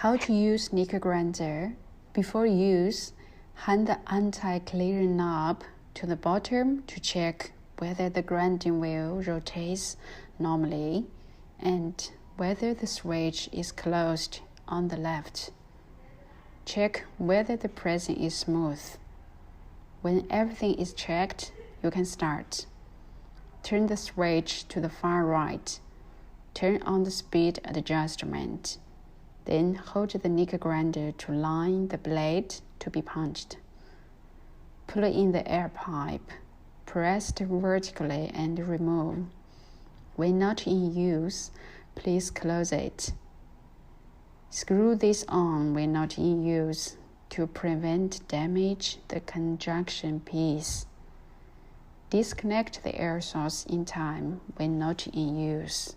How to use nickel grinder. Before use, hand the anti-clearing knob to the bottom to check whether the grinding wheel rotates normally and whether the switch is closed on the left. Check whether the pressing is smooth. When everything is checked, you can start. Turn the switch to the far right. Turn on the speed adjustment. Then hold the nickel grinder to line the blade to be punched. Pull in the air pipe. Press vertically and remove. When not in use, please close it. Screw this on when not in use to prevent damage the conjunction piece. Disconnect the air source in time when not in use.